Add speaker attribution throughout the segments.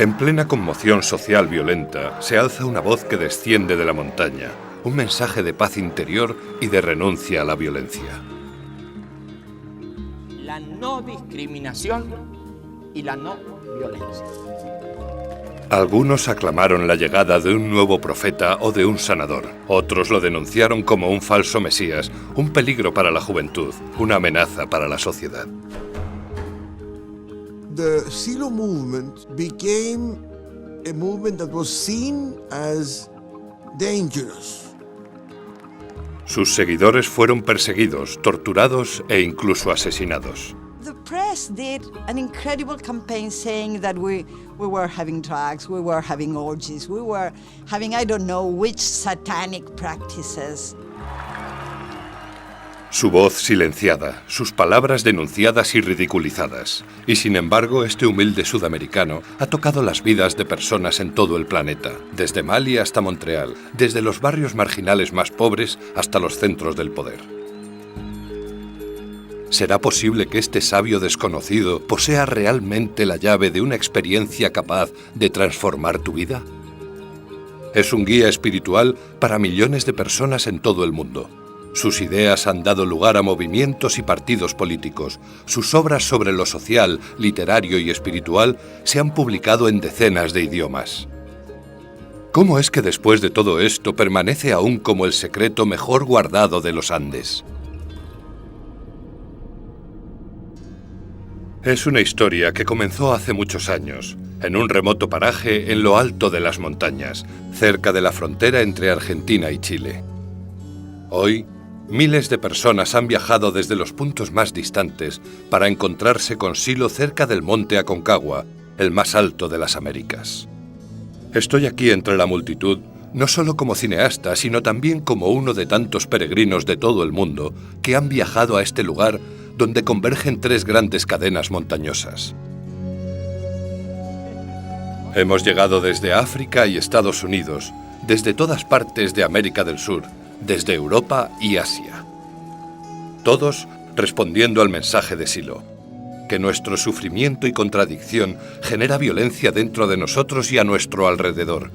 Speaker 1: En plena conmoción social violenta, se alza una voz que desciende de la montaña, un mensaje de paz interior y de renuncia a la violencia.
Speaker 2: La no discriminación y la no violencia.
Speaker 1: Algunos aclamaron la llegada de un nuevo profeta o de un sanador. Otros lo denunciaron como un falso mesías, un peligro para la juventud, una amenaza para la sociedad.
Speaker 3: The Silo movement became a movement that was seen as dangerous.
Speaker 1: Sus seguidores fueron perseguidos, torturados e incluso asesinados.
Speaker 4: The press did an incredible campaign saying that we were having drugs, we were having orgies, we were having I don't know which satanic practices.
Speaker 1: Su voz silenciada, sus palabras denunciadas y ridiculizadas. Y sin embargo, este humilde sudamericano ha tocado las vidas de personas en todo el planeta, desde Mali hasta Montreal, desde los barrios marginales más pobres hasta los centros del poder. ¿Será posible que este sabio desconocido posea realmente la llave de una experiencia capaz de transformar tu vida? Es un guía espiritual para millones de personas en todo el mundo. Sus ideas han dado lugar a movimientos y partidos políticos. Sus obras sobre lo social, literario y espiritual se han publicado en decenas de idiomas. ¿Cómo es que después de todo esto permanece aún como el secreto mejor guardado de los Andes? Es una historia que comenzó hace muchos años, en un remoto paraje en lo alto de las montañas, cerca de la frontera entre Argentina y Chile. Hoy, miles de personas han viajado desde los puntos más distantes para encontrarse con Silo cerca del monte Aconcagua, el más alto de las Américas. Estoy aquí entre la multitud, no solo como cineasta, sino también como uno de tantos peregrinos de todo el mundo que han viajado a este lugar donde convergen tres grandes cadenas montañosas. Hemos llegado desde África y Estados Unidos, desde todas partes de América del Sur, desde Europa y Asia. Todos respondiendo al mensaje de Silo, que nuestro sufrimiento y contradicción genera violencia dentro de nosotros y a nuestro alrededor,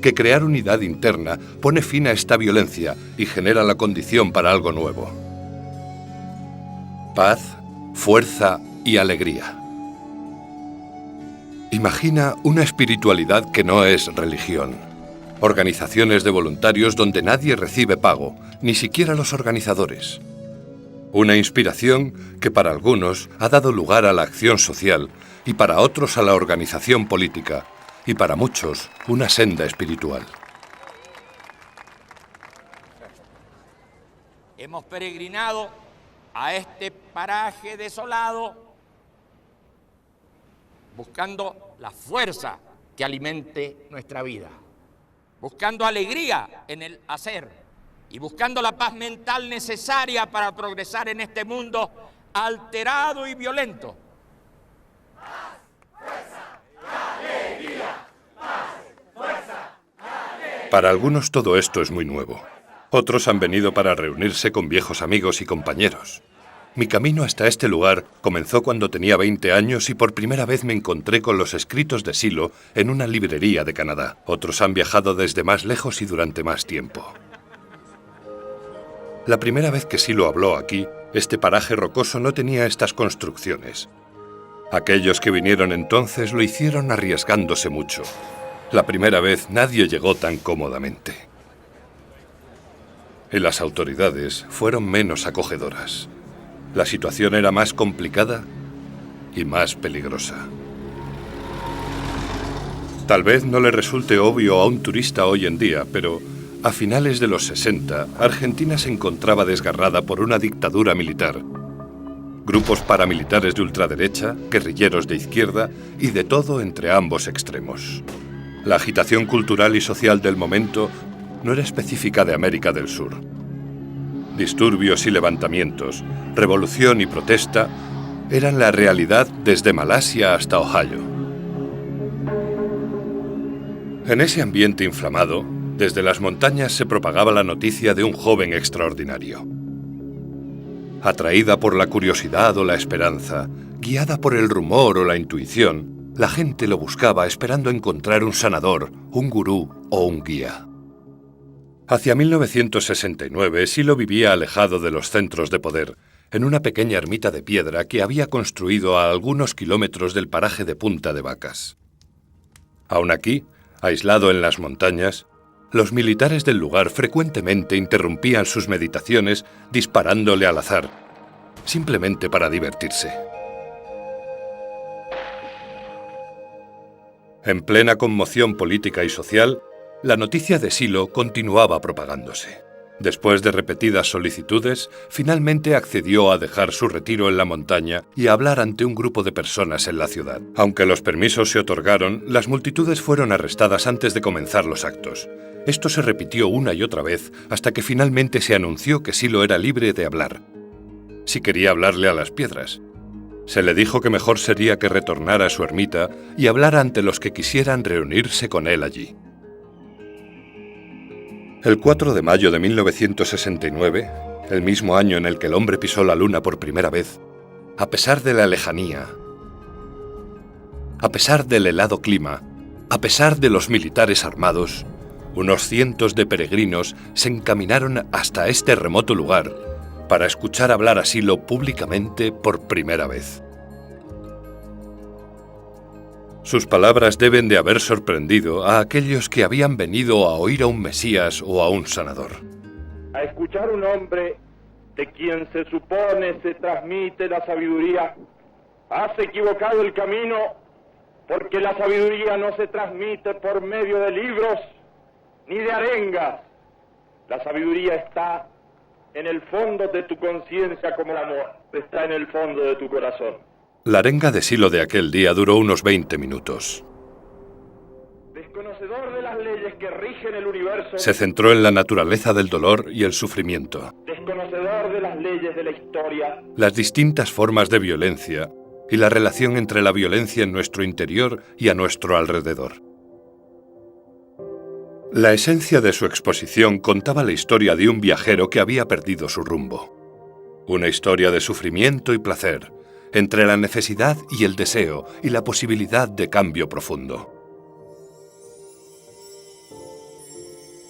Speaker 1: que crear unidad interna pone fin a esta violencia y genera la condición para algo nuevo. Paz, fuerza y alegría. Imagina una espiritualidad que no es religión. Organizaciones de voluntarios donde nadie recibe pago, ni siquiera los organizadores. Una inspiración que para algunos ha dado lugar a la acción social y para otros a la organización política y para muchos una senda espiritual.
Speaker 2: Hemos peregrinado a este paraje desolado buscando la fuerza que alimente nuestra vida, buscando alegría en el hacer y buscando la paz mental necesaria para progresar en este mundo alterado y violento.
Speaker 5: Paz, fuerza y alegría. Paz, fuerza y alegría.
Speaker 1: Para algunos todo esto es muy nuevo. Otros han venido para reunirse con viejos amigos y compañeros. Mi camino hasta este lugar comenzó cuando tenía 20 años y por primera vez me encontré con los escritos de Silo en una librería de Canadá. Otros han viajado desde más lejos y durante más tiempo. La primera vez que Silo habló aquí, este paraje rocoso no tenía estas construcciones. Aquellos que vinieron entonces lo hicieron arriesgándose mucho. La primera vez nadie llegó tan cómodamente. Y las autoridades fueron menos acogedoras. La situación era más complicada y más peligrosa. Tal vez no le resulte obvio a un turista hoy en día, pero a finales de los 60, Argentina se encontraba desgarrada por una dictadura militar. Grupos paramilitares de ultraderecha, guerrilleros de izquierda y de todo entre ambos extremos. La agitación cultural y social del momento no era específica de América del Sur. Disturbios y levantamientos, revolución y protesta eran la realidad desde Malasia hasta Ohio. En ese ambiente inflamado, desde las montañas se propagaba la noticia de un joven extraordinario. Atraída por la curiosidad o la esperanza, guiada por el rumor o la intuición, La gente lo buscaba esperando encontrar un sanador, un gurú o un guía. Hacia 1969, Silo vivía alejado de los centros de poder, en una pequeña ermita de piedra que había construido a algunos kilómetros del paraje de Punta de Vacas. Aún aquí, aislado en las montañas, los militares del lugar frecuentemente interrumpían sus meditaciones disparándole al azar, simplemente para divertirse. En plena conmoción política y social, la noticia de Silo continuaba propagándose. Después de repetidas solicitudes, finalmente accedió a dejar su retiro en la montaña y a hablar ante un grupo de personas en la ciudad. Aunque los permisos se otorgaron, las multitudes fueron arrestadas antes de comenzar los actos. Esto se repitió una y otra vez hasta que finalmente se anunció que Silo era libre de hablar. Si quería hablarle a las piedras. Se le dijo que mejor sería que retornara a su ermita y hablara ante los que quisieran reunirse con él allí. El 4 de mayo de 1969, el mismo año en el que el hombre pisó la luna por primera vez, a pesar de la lejanía, a pesar del helado clima, a pesar de los militares armados, unos cientos de peregrinos se encaminaron hasta este remoto lugar para escuchar hablar a Silo públicamente por primera vez. Sus palabras deben de haber sorprendido a aquellos que habían venido a oír a un Mesías o a un sanador.
Speaker 6: A escuchar un hombre de quien se supone se transmite la sabiduría, has equivocado el camino, porque la sabiduría no se transmite por medio de libros ni de arengas. La sabiduría está en el fondo de tu conciencia como el amor, está en el fondo de tu corazón.
Speaker 1: La arenga de Silo de aquel día duró unos 20 minutos.
Speaker 6: Desconocedor de las leyes que rigen el universo,
Speaker 1: Se centró en la naturaleza del dolor y el sufrimiento,
Speaker 6: desconocedor de las leyes de la historia,
Speaker 1: las distintas formas de violencia y la relación entre la violencia en nuestro interior y a nuestro alrededor. La esencia de su exposición contaba la historia de un viajero que había perdido su rumbo. Una historia de sufrimiento y placer, entre la necesidad y el deseo y la posibilidad de cambio profundo.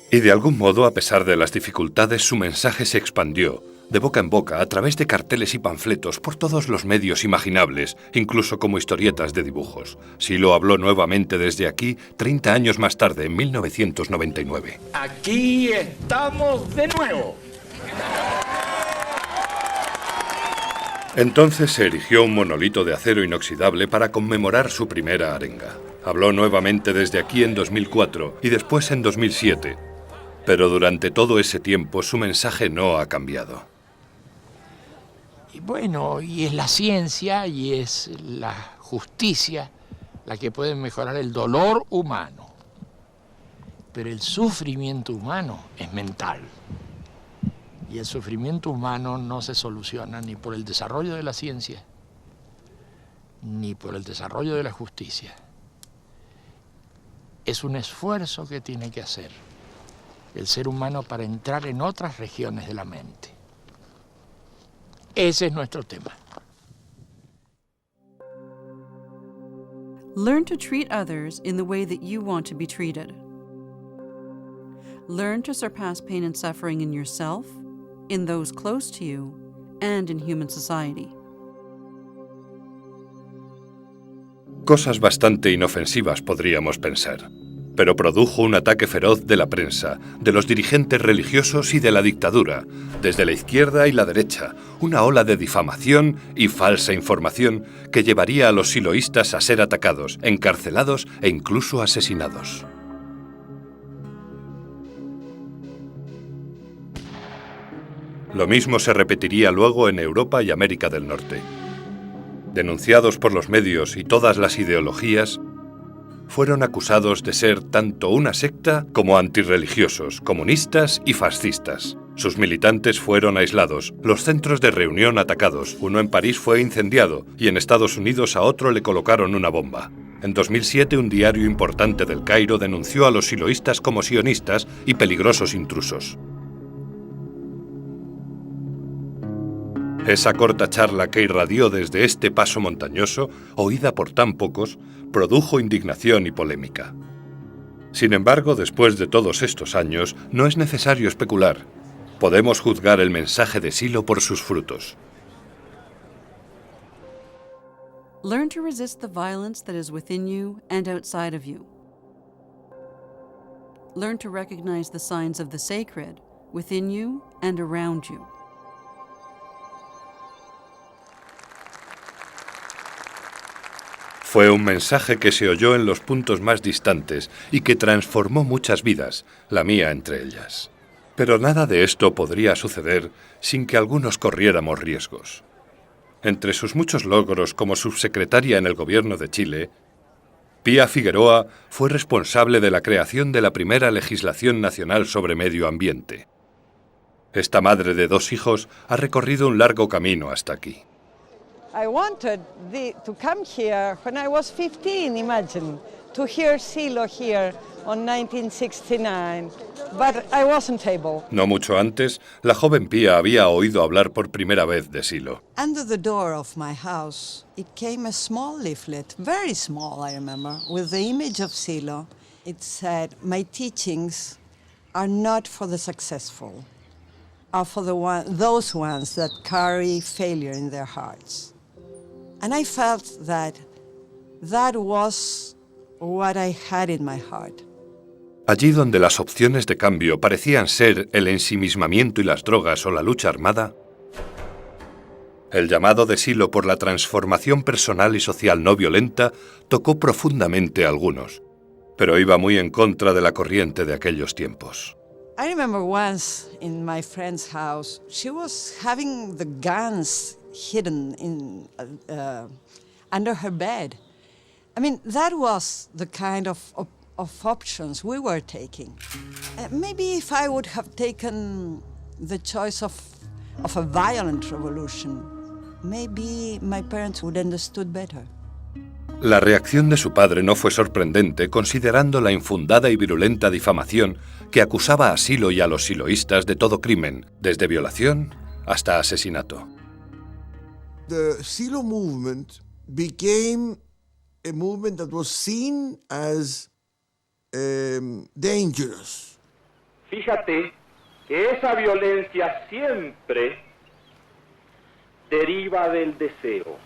Speaker 1: Y de algún modo, a pesar de las dificultades, su mensaje se expandió, de boca en boca, a través de carteles y panfletos, por todos los medios imaginables, incluso como historietas de dibujos. Silo habló nuevamente desde aquí 30 años más tarde, en 1999.
Speaker 2: Aquí estamos de nuevo.
Speaker 1: Entonces se erigió un monolito de acero inoxidable para conmemorar su primera arenga. Habló nuevamente desde aquí en 2004 y después en 2007. Pero durante todo ese tiempo su mensaje no ha cambiado.
Speaker 2: Y bueno, y es la ciencia y es la justicia la que puede mejorar el dolor humano. Pero el sufrimiento humano es mental. Y el sufrimiento humano no se soluciona ni por el desarrollo de la ciencia, ni por el desarrollo de la justicia. Es un esfuerzo que tiene que hacer el ser humano para entrar en otras regiones de la mente. Ese es nuestro tema.
Speaker 7: Learn to treat others in the way that you want to be treated. Learn to surpass pain and suffering in yourself, in those close to you, and in human society.
Speaker 1: Cosas bastante inofensivas podríamos pensar, pero produjo un ataque feroz de la prensa, de los dirigentes religiosos y de la dictadura, desde la izquierda y la derecha, una ola de difamación y falsa información que llevaría a los siloístas a ser atacados, encarcelados e incluso asesinados. Lo mismo se repetiría luego en Europa y América del Norte. Denunciados por los medios y todas las ideologías, fueron acusados de ser tanto una secta como antirreligiosos, comunistas y fascistas. Sus militantes fueron aislados, los centros de reunión atacados, uno en París fue incendiado y en Estados Unidos a otro le colocaron una bomba. En 2007, un diario importante del Cairo denunció a los siloístas como sionistas y peligrosos intrusos. Esa corta charla que irradió desde este paso montañoso, oída por tan pocos, produjo indignación y polémica. Sin embargo, después de todos estos años, no es necesario especular. Podemos juzgar el mensaje de Silo por sus frutos.
Speaker 7: Learn to resist the violence that is within you and outside of you. Learn to recognize the signs of the sacred within you and around you.
Speaker 1: Fue un mensaje que se oyó en los puntos más distantes y que transformó muchas vidas, la mía entre ellas. Pero nada de esto podría suceder sin que algunos corriéramos riesgos. Entre sus muchos logros como subsecretaria en el gobierno de Chile, Pía Figueroa fue responsable de la creación de la primera legislación nacional sobre medio ambiente. Esta madre de 2 hijos ha recorrido un largo camino hasta aquí.
Speaker 4: I wanted to come here when I was 15, imagine, to hear Silo here on 1969, but I wasn't able.
Speaker 1: No mucho antes, la joven Pía había oído hablar por primera vez de Silo.
Speaker 4: Under the door of my house, it came a small leaflet, very small, I remember, with the image of Silo. It said, "My teachings are not for the successful, are for those ones that carry failure in their hearts." And I felt that was what I had in my heart.
Speaker 1: Allí donde las opciones de cambio parecían ser el ensimismamiento y las drogas o la lucha armada, el llamado de Silo por la transformación personal y social no violenta tocó profundamente a algunos, pero iba muy en contra de la corriente de aquellos tiempos.
Speaker 4: I remember once in my friend's house, she was having the guns hidden in under her bed. I mean, that was the kind of options we were taking. Maybe if I would have taken the choice of a violent revolution, maybe my parents would have understood better.
Speaker 1: La reacción de su padre no fue sorprendente, considerando la infundada y virulenta difamación que acusaba a Silo y a los siloístas de todo crimen, desde violación hasta asesinato.
Speaker 3: The Silo movement became a movement that was seen as dangerous.
Speaker 6: Fíjate que esa violencia siempre deriva del deseo.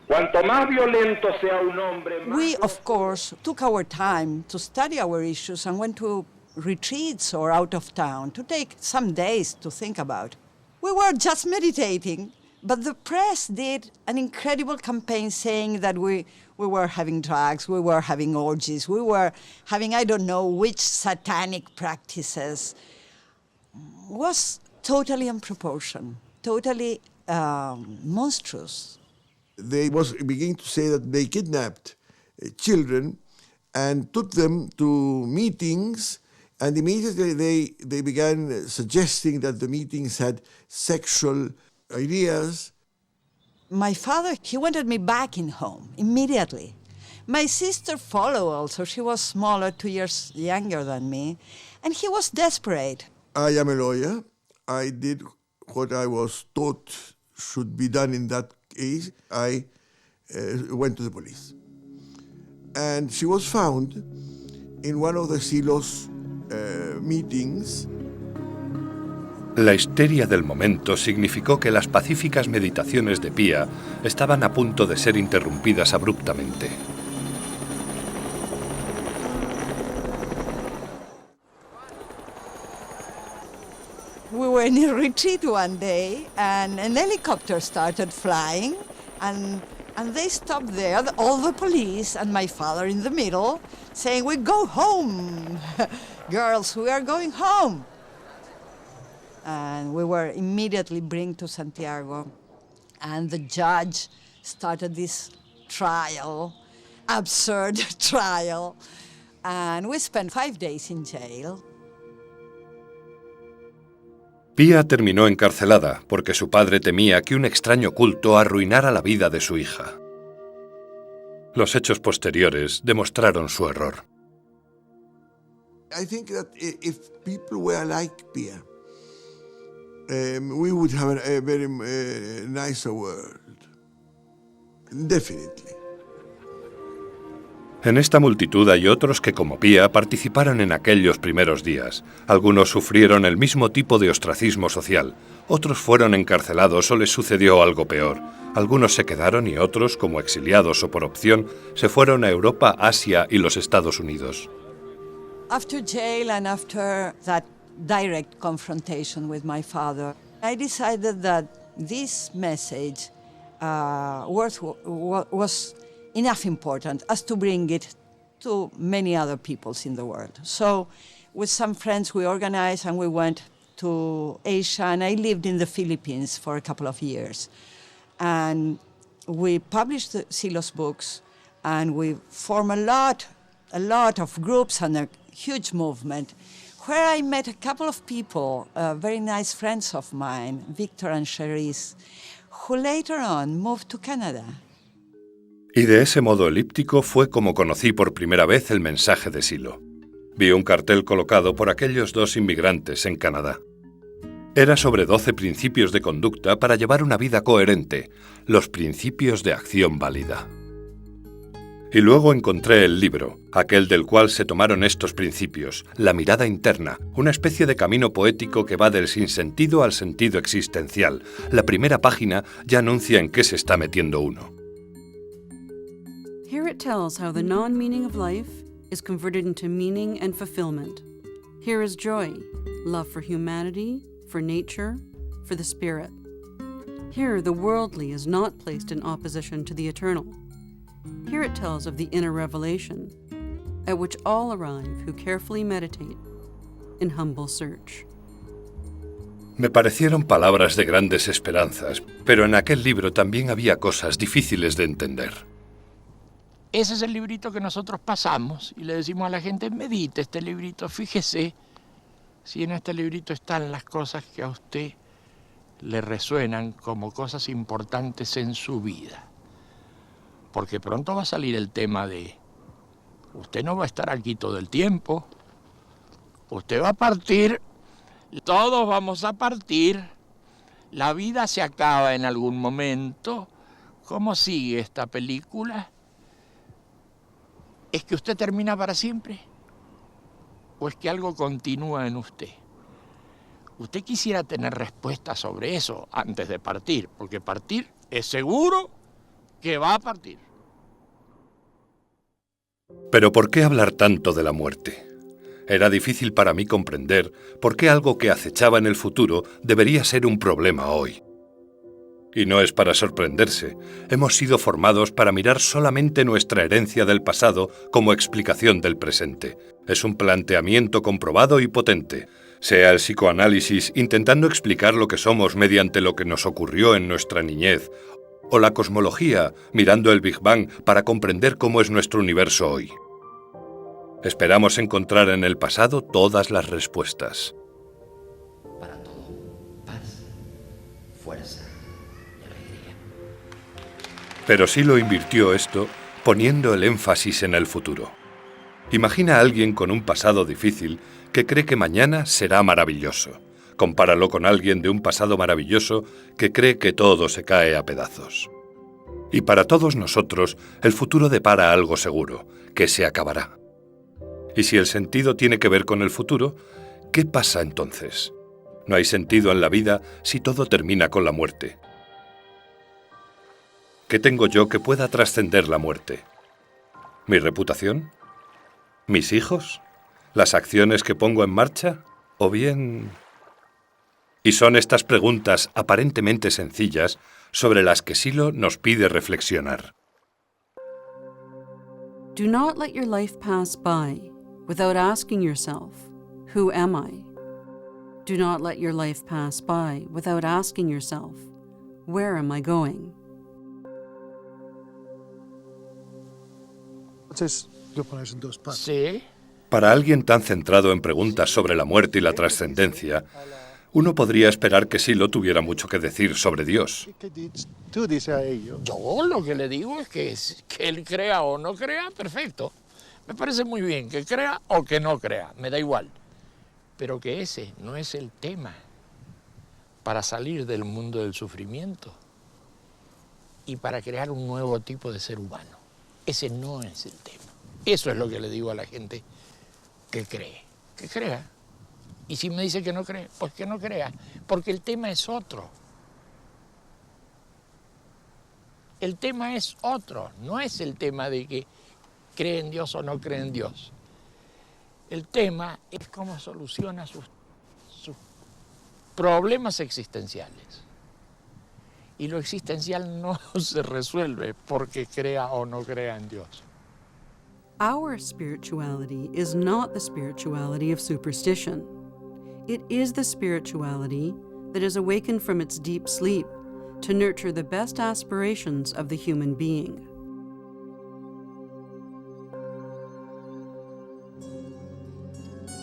Speaker 6: Cuanto más violento sea un hombre, más...
Speaker 4: We, of course, took our time to study our issues and went to retreats or out of town to take some days to think about. We were just meditating, but the press did an incredible campaign saying that we were having drugs, we were having orgies, we were having I don't know which satanic practices. It was totally unproportioned, totally monstrous.
Speaker 3: They was beginning to say that they kidnapped children and took them to meetings, and immediately they began suggesting that the meetings had sexual ideas.
Speaker 4: My father, he wanted me back in home immediately. My sister followed also. She was smaller, 2 years younger than me, and he was desperate.
Speaker 3: I am a lawyer. I did what I was taught should be done in that case. I went to the police. And she was found in one of the Silos meetings.
Speaker 1: La histeria del momento significó que las pacíficas meditaciones de Pía estaban a punto de ser interrumpidas abruptamente.
Speaker 4: We were in a retreat one day, and an helicopter started flying, and they stopped there, all the police and my father in the middle, saying, "We go home, girls, we are going home." And we were immediately bring to Santiago, and the judge started this trial, absurd trial, and we spent 5 days in jail.
Speaker 1: Pía terminó encarcelada porque su padre temía que un extraño culto arruinara la vida de su hija. Los hechos posteriores demostraron su error.
Speaker 3: I think that if people were like Pia, we would have a very nicer world. Definitely.
Speaker 1: En esta multitud hay otros que, como Pía, participaron en aquellos primeros días. Algunos sufrieron el mismo tipo de ostracismo social. Otros fueron encarcelados o les sucedió algo peor. Algunos se quedaron y otros, como exiliados o por opción, se fueron a Europa, Asia y los Estados Unidos.
Speaker 4: After jail and after that direct confrontation with my father, I decided that this message was enough important as to bring it to many other peoples in the world. So with some friends we organized and we went to Asia, and I lived in the Philippines for a couple of years. And we published the Silos books, and we formed a lot of groups and a huge movement, where I met a couple of people, very nice friends of mine, Victor and Cherise, who later on moved to Canada.
Speaker 1: Y de ese modo elíptico fue como conocí por primera vez el mensaje de Silo. Vi un cartel colocado por aquellos dos inmigrantes en Canadá. Era sobre 12 principios de conducta para llevar una vida coherente, los principios de acción válida. Y luego encontré el libro, aquel del cual se tomaron estos principios, La mirada interna, una especie de camino poético que va del sinsentido al sentido existencial. La primera página ya anuncia en qué se está metiendo uno.
Speaker 7: Here it tells how the non-meaning of life is converted into meaning and fulfillment. Here is joy, love for humanity, for nature, for the spirit. Here the worldly is not placed in opposition to the eternal. Here it tells of the inner revelation, at which all arrive who carefully meditate in humble search.
Speaker 1: Me parecieron palabras de grandes esperanzas, pero en aquel libro también había cosas difíciles de entender.
Speaker 2: Ese es el librito que nosotros pasamos y le decimos a la gente, medite este librito, fíjese si en este librito están las cosas que a usted le resuenan como cosas importantes en su vida. Porque pronto va a salir el tema de, usted no va a estar aquí todo el tiempo, usted va a partir, todos vamos a partir, la vida se acaba en algún momento. ¿Cómo sigue esta película? ¿Es que usted termina para siempre? ¿O es que algo continúa en usted? Usted quisiera tener respuestas sobre eso antes de partir, porque partir es seguro que va a partir.
Speaker 1: Pero ¿por qué hablar tanto de la muerte? Era difícil para mí comprender por qué algo que acechaba en el futuro debería ser un problema hoy. Y no es para sorprenderse, hemos sido formados para mirar solamente nuestra herencia del pasado como explicación del presente. Es un planteamiento comprobado y potente, sea el psicoanálisis intentando explicar lo que somos mediante lo que nos ocurrió en nuestra niñez, o la cosmología mirando el Big Bang para comprender cómo es nuestro universo hoy. Esperamos encontrar en el pasado todas las respuestas.
Speaker 8: Para todo, paz, fuerza.
Speaker 1: Pero Silo invirtió esto poniendo el énfasis en el futuro. Imagina a alguien con un pasado difícil que cree que mañana será maravilloso. Compáralo con alguien de un pasado maravilloso que cree que todo se cae a pedazos. Y para todos nosotros, el futuro depara algo seguro, que se acabará. Y si el sentido tiene que ver con el futuro, ¿qué pasa entonces? No hay sentido en la vida si todo termina con la muerte. ¿Qué tengo yo que pueda trascender la muerte? ¿Mi reputación? ¿Mis hijos? ¿Las acciones que pongo en marcha? ¿O bien...? Y son estas preguntas aparentemente sencillas sobre las que Silo nos pide reflexionar.
Speaker 7: Do not let your life pass by without asking yourself, who am I? Do not let your life pass by without asking yourself, where am I going?
Speaker 9: Entonces, lo pones en dos partes.
Speaker 2: Sí.
Speaker 1: Para alguien tan centrado en preguntas sobre la muerte y la trascendencia, uno podría esperar que Silo tuviera mucho que decir sobre Dios.
Speaker 9: ¿Qué tú dices a ellos?
Speaker 2: Yo lo que le digo es que él crea o no crea, perfecto. Me parece muy bien que crea o que no crea, me da igual. Pero que ese no es el tema. para salir del mundo del sufrimiento y para crear un nuevo tipo de ser humano. Ese no es el tema. Eso es lo que le digo a la gente que cree. Que crea. Y si me dice que no cree, pues que no crea, porque el tema es otro. El tema es otro, no es el tema de que cree en Dios o no cree en Dios. El tema es cómo soluciona sus problemas existenciales. Y lo existencial no se resuelve porque crea o no crea en Dios.
Speaker 7: Our spirituality is not the spirituality of superstition. It is the spirituality that is awakened from its deep sleep to nurture the best aspirations of the human being.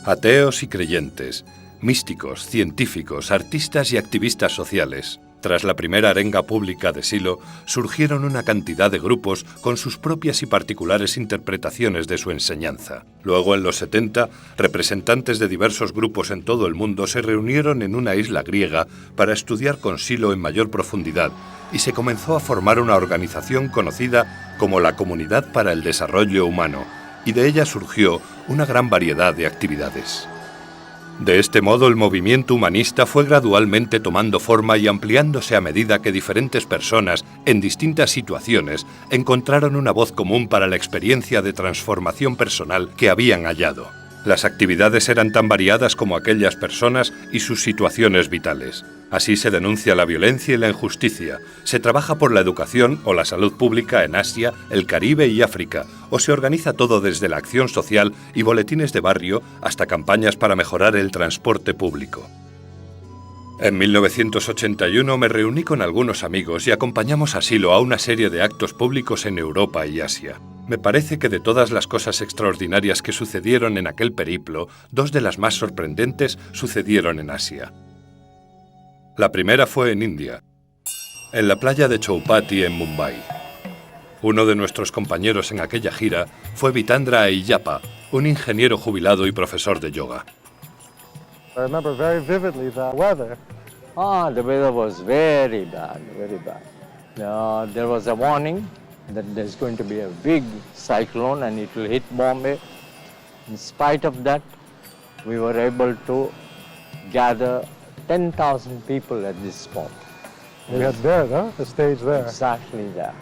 Speaker 1: Ateos y creyentes, místicos, científicos, artistas y activistas sociales. Tras la primera arenga pública de Silo, surgieron una cantidad de grupos con sus propias y particulares interpretaciones de su enseñanza. Luego, en los 70, representantes de diversos grupos en todo el mundo se reunieron en una isla griega para estudiar con Silo en mayor profundidad y se comenzó a formar una organización conocida como la Comunidad para el Desarrollo Humano, y de ella surgió una gran variedad de actividades. De este modo, el movimiento humanista fue gradualmente tomando forma y ampliándose a medida que diferentes personas, en distintas situaciones, encontraron una voz común para la experiencia de transformación personal que habían hallado. Las actividades eran tan variadas como aquellas personas y sus situaciones vitales. Así se denuncia la violencia y la injusticia, se trabaja por la educación o la salud pública en Asia, el Caribe y África, o se organiza todo desde la acción social y boletines de barrio hasta campañas para mejorar el transporte público. En 1981 me reuní con algunos amigos y acompañamos a Silo a una serie de actos públicos en Europa y Asia. Me parece que de todas las cosas extraordinarias que sucedieron en aquel periplo, dos de las más sorprendentes sucedieron en Asia. La primera fue en India, en la playa de Chowpatty en Mumbai. Uno de nuestros compañeros en aquella gira fue Vitandra Ayyappa, un ingeniero jubilado y profesor de yoga.
Speaker 9: I remember very vividly the weather.
Speaker 10: The weather was very bad, very bad. There was a warning that there's going to be a big cyclone and it will hit Bombay. In spite of that, we were able to gather 10,000 people at this spot.
Speaker 9: We had there, huh? The stage there.
Speaker 10: Exactly there.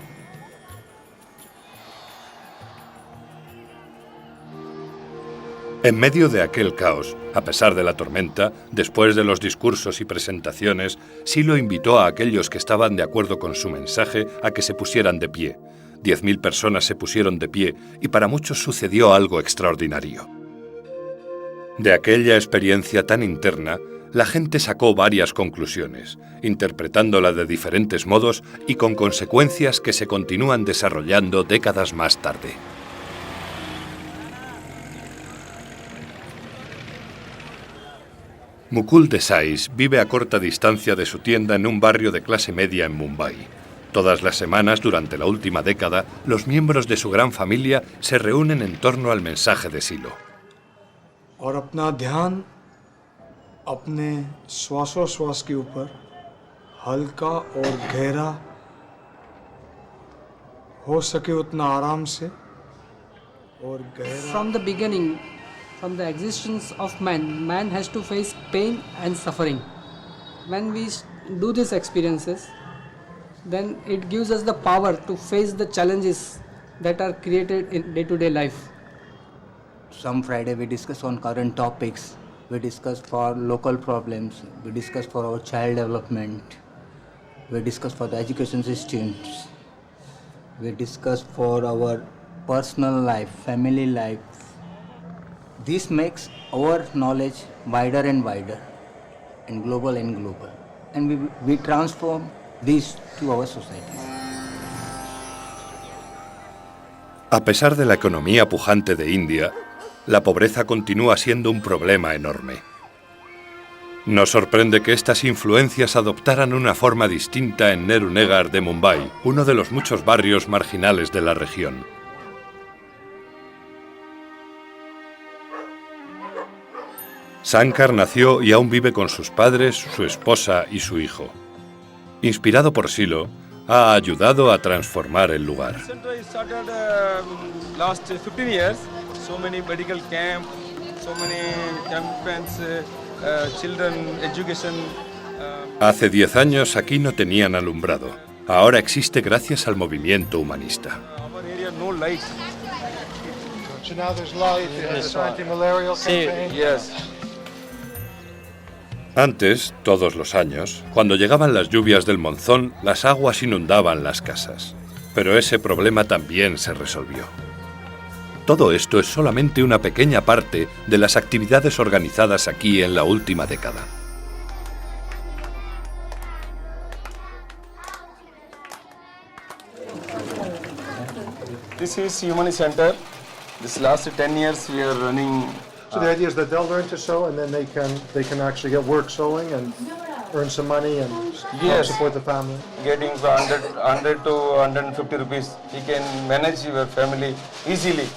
Speaker 1: En medio de aquel caos, a pesar de la tormenta, después de los discursos y presentaciones, Silo invitó a aquellos que estaban de acuerdo con su mensaje a que se pusieran de pie. 10.000 personas se pusieron de pie y para muchos sucedió algo extraordinario. De aquella experiencia tan interna, la gente sacó varias conclusiones, interpretándola de diferentes modos y con consecuencias que se continúan desarrollando décadas más tarde. Mukul Desai vive a corta distancia de su tienda en un barrio de clase media en Mumbai. Todas las semanas, durante la última década, los miembros de su gran familia se reúnen en torno al mensaje de Silo.
Speaker 11: और अपना ध्यान अपने श्वासोश्वास के ऊपर हल्का और गहरा हो सके उतना आराम से और गहरा.
Speaker 12: From the beginning, from the existence of man, man has to face pain and suffering. When we do these experiences, then it gives us the power to face the challenges that are created in day-to-day life.
Speaker 13: Some Friday we discuss on current topics, we discuss for local problems, we discuss for our child development, we discuss for the education systems, we discuss for our personal life, family life. This makes our knowledge wider and wider and global, and we transform this to our society.
Speaker 1: A pesar de la economía pujante de India, la pobreza continúa siendo un problema enorme. Nos sorprende que estas influencias adoptaran una forma distinta en Nehru Nagar de Mumbai, uno de los muchos barrios marginales de la región. Sankar nació y aún vive con sus padres, su esposa y su hijo. Inspirado por Silo, ha ayudado a transformar el lugar. Hace 10 años aquí no tenían alumbrado. Ahora existe gracias al movimiento humanista. Antes, todos los años, cuando llegaban las lluvias del monzón, las aguas inundaban las casas. Pero ese problema también se resolvió. Todo esto es solamente una pequeña parte de las actividades organizadas aquí en la última década.
Speaker 14: This is Humani Center. This last 10 years we are running.
Speaker 9: So the idea is that they'll learn to sew, and then they can actually get work sewing and earn some money and help support the family.
Speaker 14: Getting 100 to 150 rupees, you can manage your family easily.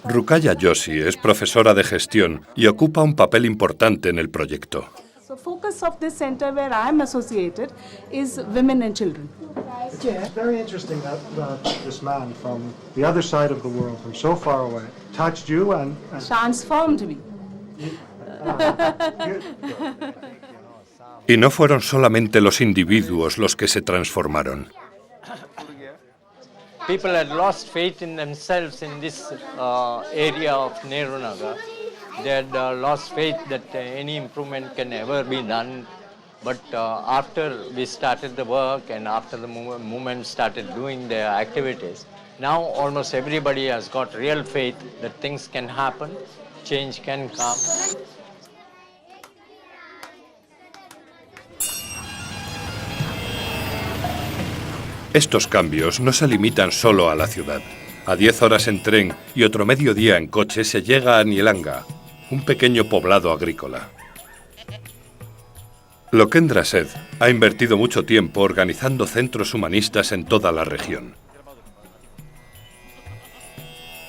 Speaker 1: Rukaya Joshi es profesora de gestión y ocupa un papel importante en el proyecto.
Speaker 15: So focus of this center where I am associated is women and children.
Speaker 9: It's very interesting that this man from the other side of the world, from so far away, touched you and
Speaker 15: transformed me.
Speaker 1: Y no fueron solamente los individuos los que se transformaron.
Speaker 10: People had lost faith in themselves in this area of Nehru Nagar. They had lost faith that any improvement can ever be done. But after we started the work and after the movement started doing their activities, now almost everybody has got real faith that things can happen, change can come.
Speaker 1: Estos cambios no se limitan solo a la ciudad. A 10 horas en tren y otro mediodía en coche se llega a Nielanga, un pequeño poblado agrícola. Lokendra Seth ha invertido mucho tiempo organizando centros humanistas en toda la región.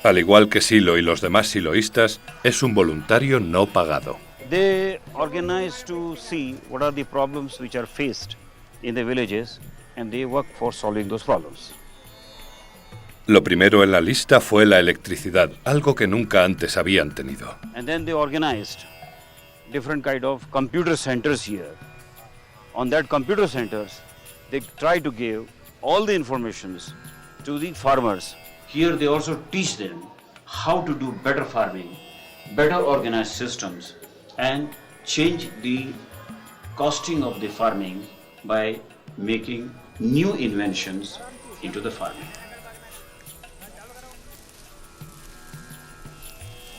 Speaker 1: Al igual que Silo y los demás siloístas, es un voluntario no pagado.
Speaker 16: They organize to see what are the problems which are faced in the villages and they work for solving those problems.
Speaker 1: Lo primero en la lista fue la electricidad, algo que nunca antes habían tenido.
Speaker 16: And then they organized different kind of computer centers here. On that computer centers, they try to give all the informations to the farmers. Here they also teach them how to do better farming, better organized systems, and change the costing of the farming by making new inventions into the farming.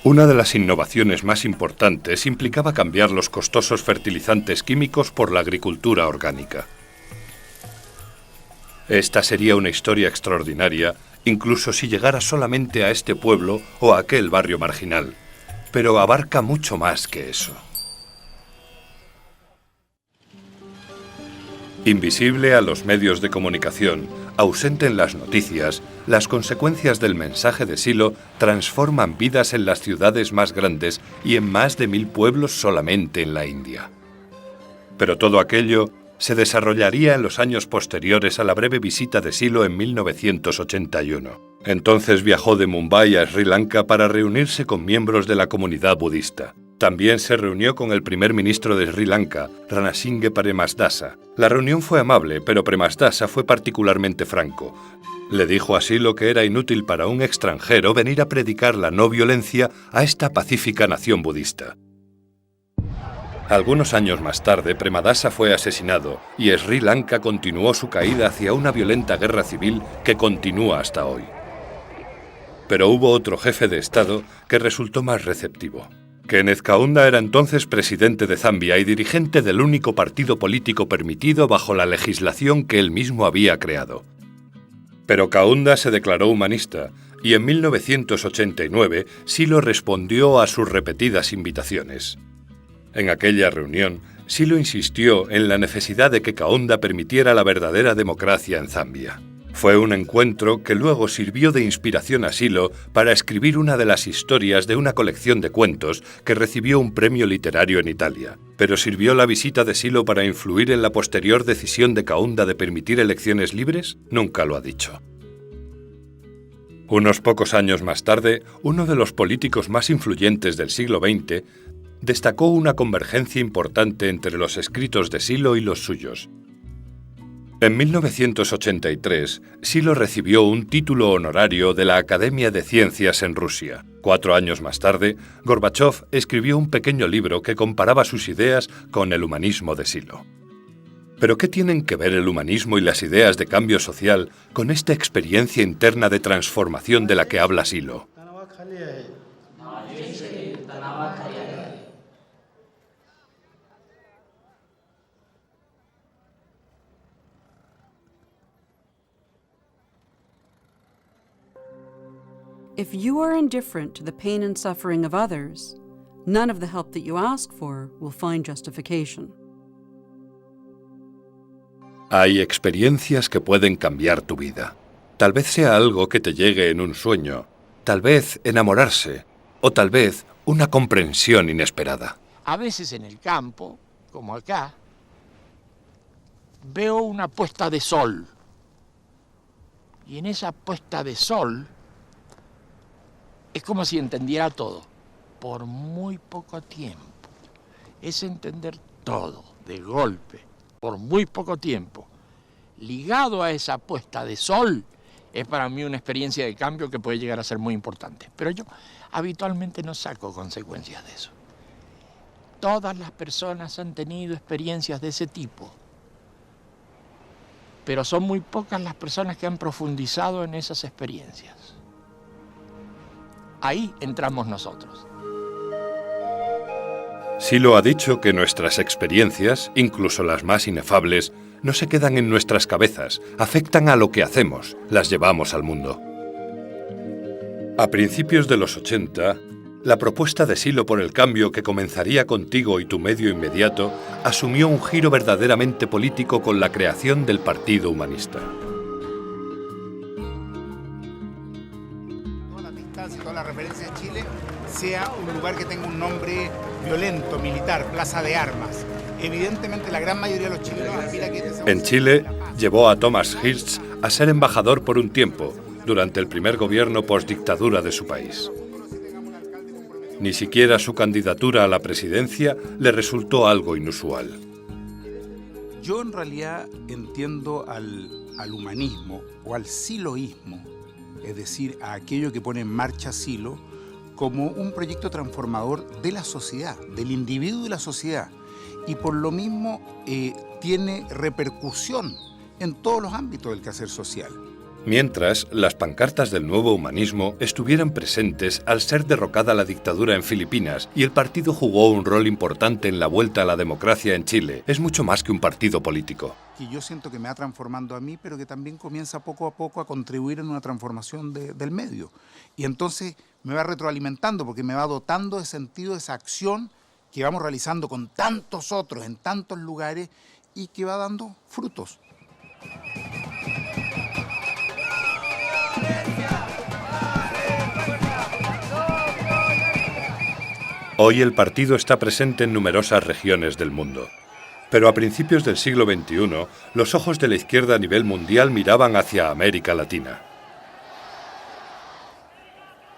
Speaker 1: Una de las innovaciones más importantes implicaba cambiar los costosos fertilizantes químicos por la agricultura orgánica. Esta sería una historia extraordinaria, incluso si llegara solamente a este pueblo o a aquel barrio marginal, pero abarca mucho más que eso. Invisible a los medios de comunicación, ausente en las noticias, las consecuencias del mensaje de Silo transforman vidas en las ciudades más grandes y en más de 1000 pueblos solamente en la India. Pero todo aquello se desarrollaría en los años posteriores a la breve visita de Silo en 1981. Entonces viajó de Mumbai a Sri Lanka para reunirse con miembros de la comunidad budista. También se reunió con el primer ministro de Sri Lanka, Ranasinghe Premadasa. La reunión fue amable, pero Premadasa fue particularmente franco. Le dijo a Silo que era inútil para un extranjero venir a predicar la no violencia a esta pacífica nación budista. Algunos años más tarde, Premadasa fue asesinado y Sri Lanka continuó su caída hacia una violenta guerra civil que continúa hasta hoy. Pero hubo otro jefe de Estado que resultó más receptivo. Kenneth Kaunda era entonces presidente de Zambia y dirigente del único partido político permitido bajo la legislación que él mismo había creado. Pero Kaunda se declaró humanista y en 1989 Silo respondió a sus repetidas invitaciones. En aquella reunión, Silo insistió en la necesidad de que Kaunda permitiera la verdadera democracia en Zambia. Fue un encuentro que luego sirvió de inspiración a Silo para escribir una de las historias de una colección de cuentos que recibió un premio literario en Italia. Pero ¿sirvió la visita de Silo para influir en la posterior decisión de Kaunda de permitir elecciones libres? Nunca lo ha dicho. Unos pocos años más tarde, uno de los políticos más influyentes del siglo XX destacó una convergencia importante entre los escritos de Silo y los suyos. En 1983, Silo recibió un título honorario de la Academia de Ciencias en Rusia. 4 años más tarde, Gorbachov escribió un pequeño libro que comparaba sus ideas con el humanismo de Silo. ¿Pero qué tienen que ver el humanismo y las ideas de cambio social con esta experiencia interna de transformación de la que habla Silo?
Speaker 7: If you are indifferent to the pain and suffering of others, none of the help that you ask for will find justification.
Speaker 1: Hay experiencias que pueden cambiar tu vida. Tal vez sea algo que te llegue en un sueño, tal vez enamorarse, o tal vez una comprensión inesperada.
Speaker 2: A veces en el campo, como acá, veo una puesta de sol. Y en esa puesta de sol es como si entendiera todo, por muy poco tiempo. Es entender todo, de golpe, por muy poco tiempo. Ligado a esa puesta de sol, es para mí una experiencia de cambio que puede llegar a ser muy importante. Pero yo habitualmente no saco consecuencias de eso. Todas las personas han tenido experiencias de ese tipo, pero son muy pocas las personas que han profundizado en esas experiencias. Ahí entramos nosotros.
Speaker 1: Silo ha dicho que nuestras experiencias, incluso las más inefables, no se quedan en nuestras cabezas, afectan a lo que hacemos, las llevamos al mundo. A principios de los 80, la propuesta de Silo por el cambio que comenzaría contigo y tu medio inmediato asumió un giro verdaderamente político con la creación del Partido Humanista.
Speaker 17: Toda la referencia de Chile sea un lugar que tenga un nombre violento, militar, plaza de armas. Evidentemente la gran mayoría de los chilenos aspira que
Speaker 1: En Chile, llevó a Thomas Hirsch a ser embajador por un tiempo, durante el primer gobierno postdictadura de su país. Ni siquiera su candidatura a la presidencia le resultó algo inusual.
Speaker 17: Yo en realidad entiendo al humanismo o al siloísmo, es decir, a aquello que pone en marcha Silo, como un proyecto transformador de la sociedad, del individuo y la sociedad. Y por lo mismo tiene repercusión en todos los ámbitos del quehacer social.
Speaker 1: Mientras, las pancartas del nuevo humanismo estuvieran presentes al ser derrocada la dictadura en Filipinas y el partido jugó un rol importante en la vuelta a la democracia en Chile. Es mucho más que un partido político.
Speaker 17: Que yo siento que me va transformando a mí, pero que también comienza poco a poco a contribuir en una transformación del medio. Y entonces me va retroalimentando porque me va dotando de sentido esa acción que vamos realizando con tantos otros en tantos lugares y que va dando frutos.
Speaker 1: Hoy el partido está presente en numerosas regiones del mundo. Pero a principios del siglo XXI, los ojos de la izquierda a nivel mundial miraban hacia América Latina.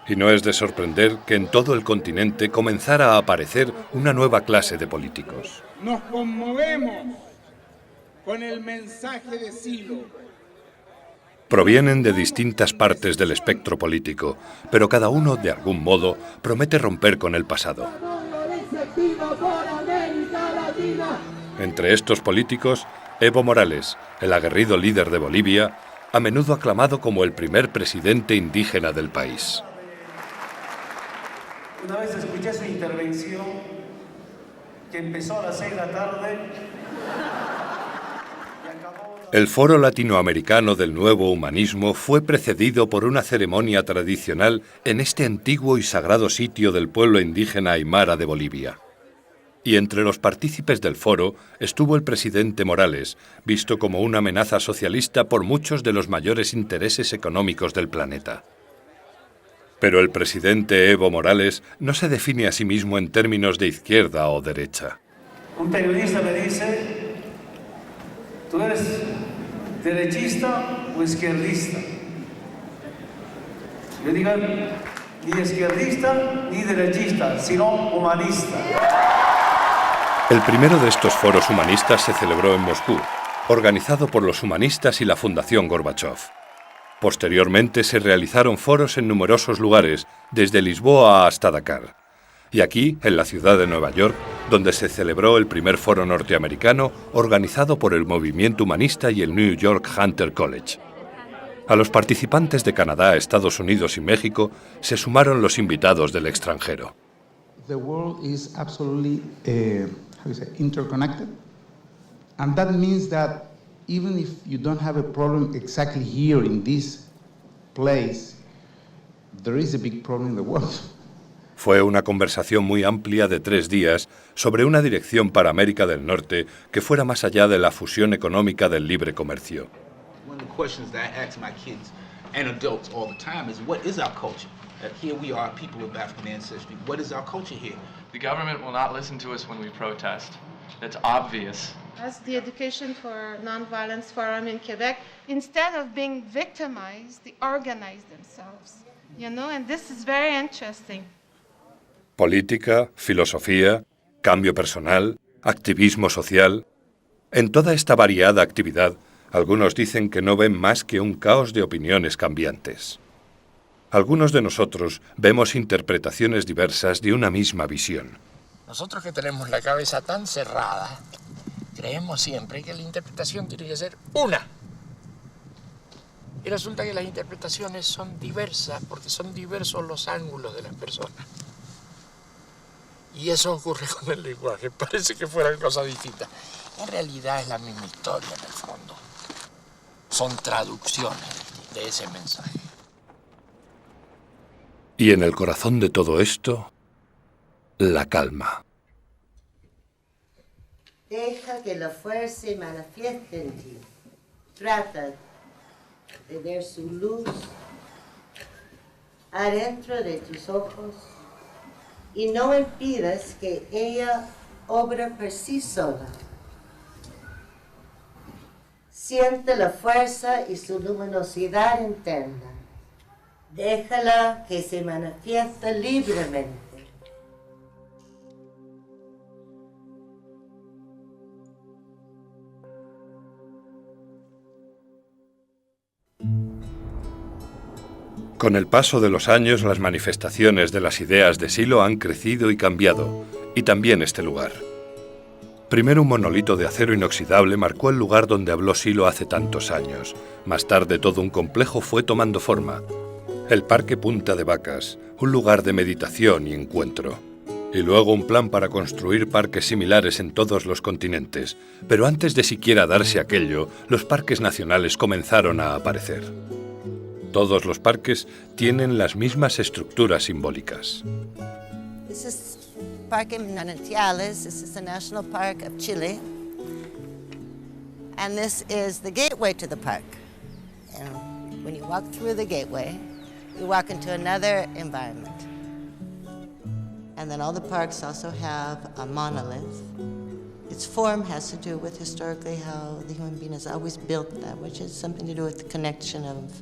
Speaker 1: Y no es de sorprender que en todo el continente comenzara a aparecer una nueva clase de políticos.
Speaker 17: Nos conmovemos con el mensaje de Silo.
Speaker 1: Provienen de distintas partes del espectro político, pero cada uno, de algún modo, promete romper con el pasado. Entre estos políticos, Evo Morales, el aguerrido líder de Bolivia, a menudo aclamado como el primer presidente indígena del país.
Speaker 18: Una vez escuché su intervención, que empezó a las 6 de la tarde.
Speaker 1: El Foro Latinoamericano del Nuevo Humanismo fue precedido por una ceremonia tradicional en este antiguo y sagrado sitio del pueblo indígena Aymara de Bolivia. Y entre los partícipes del foro estuvo el presidente Morales, visto como una amenaza socialista por muchos de los mayores intereses económicos del planeta. Pero el presidente Evo Morales no se define a sí mismo en términos de izquierda o derecha.
Speaker 18: Un periodista me dice, ¿tú eres derechista o izquierdista? Yo digo, ni izquierdista ni derechista, sino humanista.
Speaker 1: El primero de estos foros humanistas se celebró en Moscú, organizado por los humanistas y la Fundación Gorbachov. Posteriormente se realizaron foros en numerosos lugares, desde Lisboa hasta Dakar. Y aquí, en la ciudad de Nueva York, donde se celebró el primer foro norteamericano organizado por el movimiento humanista y el New York Hunter College. A los participantes de Canadá, Estados Unidos y México se sumaron los invitados del extranjero.
Speaker 17: The world is absolutely interconnected, and that means that even if you don't have a problem exactly here in this place, there is a big problem in the world.
Speaker 1: Fue una conversación muy amplia de 3 días sobre una dirección para América del Norte que fuera más allá de la fusión económica del libre comercio.
Speaker 19: One of the questions that I ask my kids and adults all the time is, what is our culture? Here we are, people of African ancestry. What is our culture here?
Speaker 20: The government will not listen to us when we protest. That's obvious.
Speaker 21: As the Education for Nonviolence Forum in Quebec, instead of being victimized, they organize themselves. And this is very interesting.
Speaker 1: Política, filosofía, cambio personal, activismo social. En toda esta variada actividad, algunos dicen que no ven más que un caos de opiniones cambiantes. Algunos de nosotros vemos interpretaciones diversas de una misma visión.
Speaker 2: Nosotros que tenemos la cabeza tan cerrada, creemos siempre que la interpretación tiene que ser una. Y resulta que las interpretaciones son diversas, porque son diversos los ángulos de las personas. Y eso ocurre con el lenguaje, parece que fueran cosas distintas. En realidad es la misma historia en el fondo. Son traducciones de ese mensaje.
Speaker 1: Y en el corazón de todo esto, la calma.
Speaker 22: Deja que la fuerza se manifieste en ti. Trata de ver su luz adentro de tus ojos y no impidas que ella obra por sí sola. Siente la fuerza y su luminosidad interna. Déjala que se manifieste libremente.
Speaker 1: Con el paso de los años, las manifestaciones de las ideas de Silo han crecido y cambiado, y también este lugar. Primero un monolito de acero inoxidable marcó el lugar donde habló Silo hace tantos años. Más tarde todo un complejo fue tomando forma. El Parque Punta de Vacas, un lugar de meditación y encuentro. Y luego un plan para construir parques similares en todos los continentes. Pero antes de siquiera darse aquello, los parques nacionales comenzaron a aparecer. Todos los parques tienen las mismas estructuras simbólicas.
Speaker 22: This is Parque Manantiales. This is the National Park of Chile. And this is the gateway to the park. And when you walk through the gateway, you walk into another environment. And then all the parks also have a monolith. Its form has to do with historically how the human being has always built that, which has something to do with the connection of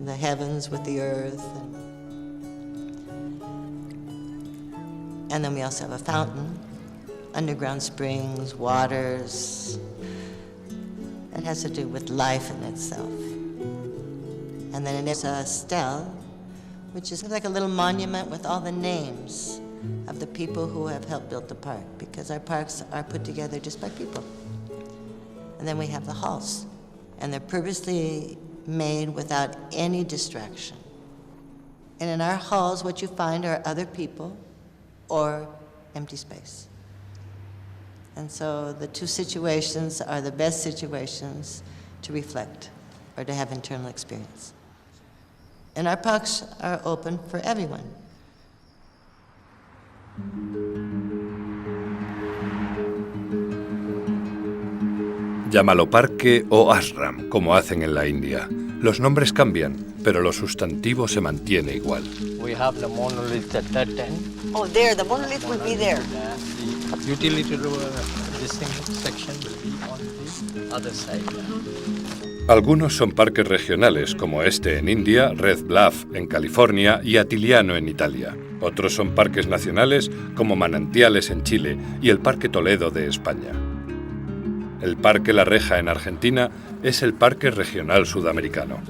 Speaker 22: the heavens with the earth. And then we also have a fountain, underground springs, waters. It has to do with life in itself. And then there's a stele, which is like a little monument with all the names of the people who have helped build the park, because our parks are put together just by people. And then we have the halls, and they're purposely made without any distraction. And in our halls, what you find are other people or empty space. And so the two situations are the best situations to reflect or to have internal experience. And our parks are open for everyone.
Speaker 1: Llámalo parque o ashram, como hacen en la India. Los nombres cambian, pero lo sustantivo se mantiene igual.
Speaker 10: We have the monolith at that end.
Speaker 22: Oh, there, the monolith will be there.
Speaker 10: The utility this section will be on the other side.
Speaker 1: Algunos son parques regionales, como este en India, Red Bluff en California y Atiliano en Italia. Otros son parques nacionales, como Manantiales en Chile y el Parque Toledo de España. El Parque La Reja en Argentina es el parque regional sudamericano.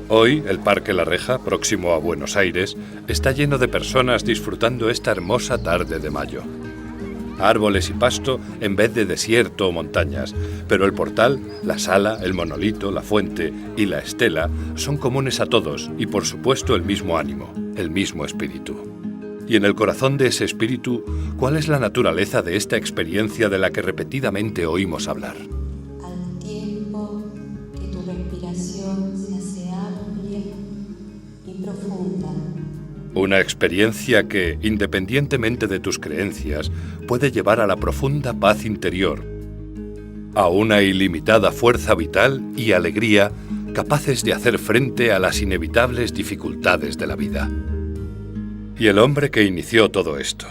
Speaker 1: Hoy, el Parque La Reja, próximo a Buenos Aires, está lleno de personas disfrutando esta hermosa tarde de mayo. Árboles y pasto en vez de desierto o montañas, pero el portal, la sala, el monolito, la fuente y la estela son comunes a todos y, por supuesto, el mismo ánimo, el mismo espíritu. Y en el corazón de ese espíritu, ¿cuál es la naturaleza de esta experiencia de la que repetidamente oímos hablar?
Speaker 5: Al tiempo que tu respiración se hace amplia y profunda.
Speaker 1: Una experiencia que, independientemente de tus creencias, puede llevar a la profunda paz interior, a una ilimitada fuerza vital y alegría capaces de hacer frente a las inevitables dificultades de la vida. ¿Y el hombre que inició todo esto?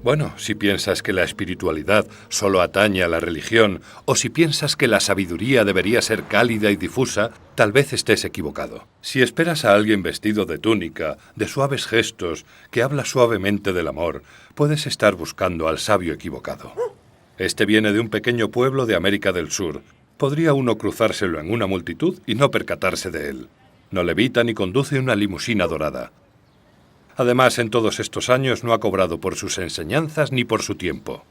Speaker 1: Bueno, si piensas que la espiritualidad solo atañe a la religión, o si piensas que la sabiduría debería ser cálida y difusa, tal vez estés equivocado. Si esperas a alguien vestido de túnica, de suaves gestos, que habla suavemente del amor, puedes estar buscando al sabio equivocado. Este viene de un pequeño pueblo de América del Sur. Podría uno cruzárselo en una multitud y no percatarse de él. No levita ni conduce una limusina dorada. Además, en todos estos años no ha cobrado por sus enseñanzas ni por su tiempo.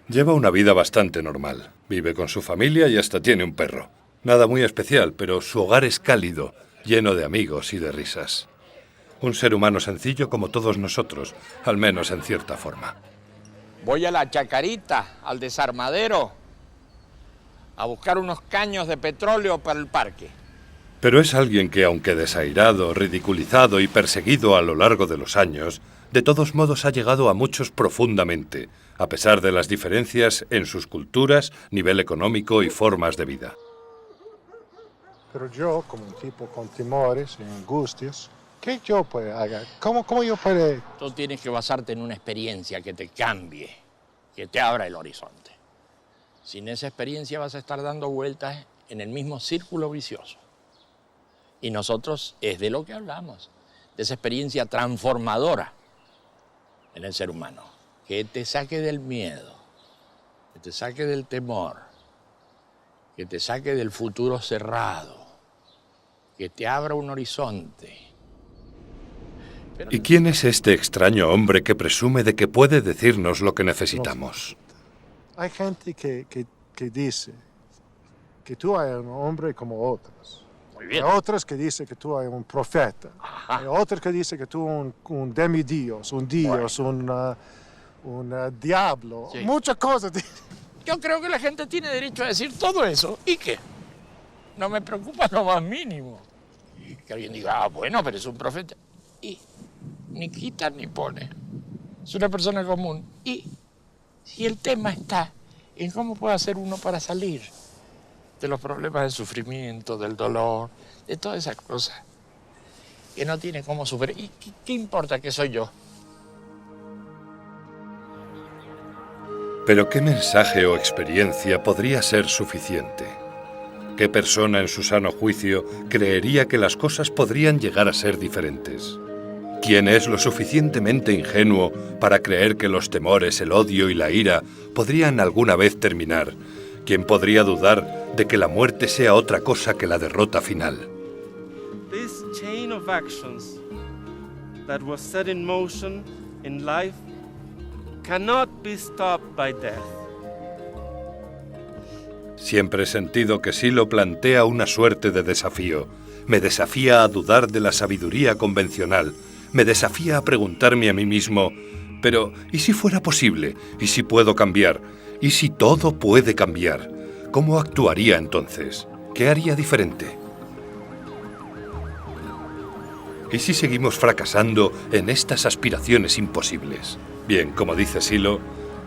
Speaker 1: Lleva una vida bastante normal. Vive con su familia y hasta tiene un perro. Nada muy especial, pero su hogar es cálido, lleno de amigos y de risas. Un ser humano sencillo como todos nosotros, al menos en cierta forma.
Speaker 2: Voy a la Chacarita, al desarmadero, a buscar unos caños de petróleo para el parque.
Speaker 1: Pero es alguien que, aunque desairado, ridiculizado y perseguido a lo largo de los años, de todos modos ha llegado a muchos profundamente, a pesar de las diferencias en sus culturas, nivel económico y formas de vida.
Speaker 9: Pero yo, como un tipo con temores y angustias, ¿qué yo puedo hacer? ¿Cómo yo puedo...?
Speaker 2: Tú tienes que basarte en una experiencia que te cambie, que te abra el horizonte. Sin esa experiencia vas a estar dando vueltas en el mismo círculo vicioso. Y nosotros es de lo que hablamos, de esa experiencia transformadora en el ser humano, que te saque del miedo, que te saque del temor, que te saque del futuro cerrado, que te abra un horizonte.
Speaker 1: ¿Y quién es este extraño hombre que presume de que puede decirnos lo que necesitamos?
Speaker 9: Hay gente que dice que tú eres un hombre como otros. Hay otros que dicen que tú eres un profeta. Ajá. Hay otros que dicen que tú eres un demidios, un dios, un diablo. Sí. Muchas cosas.
Speaker 2: Yo creo que la gente tiene derecho a decir todo eso. ¿Y qué? No me preocupa lo más mínimo. Que alguien diga, bueno, pero es un profeta. Y ni quita ni pone. Es una persona común. Y si el tema está en cómo puede hacer uno para salir de los problemas del sufrimiento, del dolor, de todas esas cosas que no tiene cómo superar. ¿Y qué importa que soy yo?
Speaker 1: Pero ¿qué mensaje o experiencia podría ser suficiente? ¿Qué persona en su sano juicio creería que las cosas podrían llegar a ser diferentes? ¿Quién es lo suficientemente ingenuo para creer que los temores, el odio y la ira podrían alguna vez terminar? ¿Quién podría dudar de que la muerte sea otra cosa que la derrota final?
Speaker 6: This chain of actions that was set in motion in life cannot be stopped by death.
Speaker 1: Siempre he sentido que Silo plantea una suerte de desafío. Me desafía a dudar de la sabiduría convencional. Me desafía a preguntarme a mí mismo, pero ¿y si fuera posible? ¿Y si puedo cambiar? ¿Y si todo puede cambiar? ¿Cómo actuaría entonces? ¿Qué haría diferente? ¿Y si seguimos fracasando en estas aspiraciones imposibles? Bien, como dice Silo,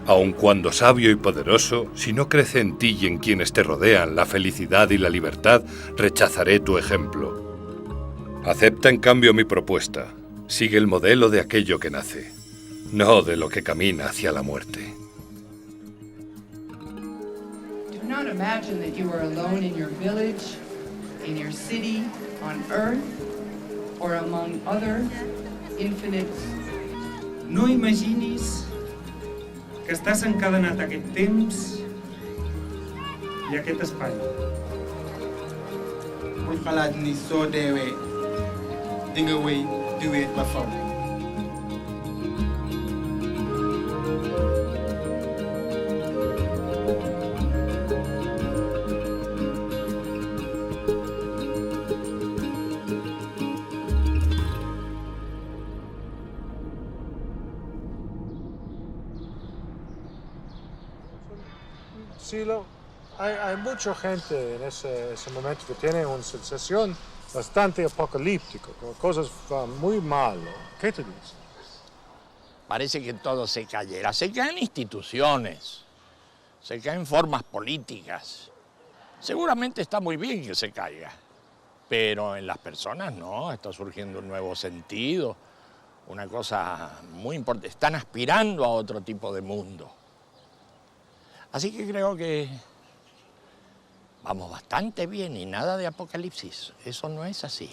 Speaker 1: Aun cuando sabio y poderoso, si no crece en ti y en quienes te rodean la felicidad y la libertad, rechazaré tu ejemplo. Acepta en cambio mi propuesta. Sigue el modelo de aquello que nace, no de lo que camina hacia la muerte.
Speaker 3: Do not imagine that you are alone in your village, in your city, on earth, or among other infinite.
Speaker 18: No imaginis que estàs encadenat a aquest temps i a aquest espai.
Speaker 11: Bul xalaat ni soo deewee di nga wéy di wéet ba faw.
Speaker 9: Sí, hay mucha gente en ese momento que tiene una sensación bastante apocalíptica, que cosas van muy mal. ¿Qué te dices?
Speaker 2: Parece que todo se cayera. Se caen instituciones, se caen formas políticas. Seguramente está muy bien que se caiga, pero en las personas no, está surgiendo un nuevo sentido, una cosa muy importante. Están aspirando a otro tipo de mundo. Así que creo que vamos bastante bien y nada de apocalipsis. Eso no es así.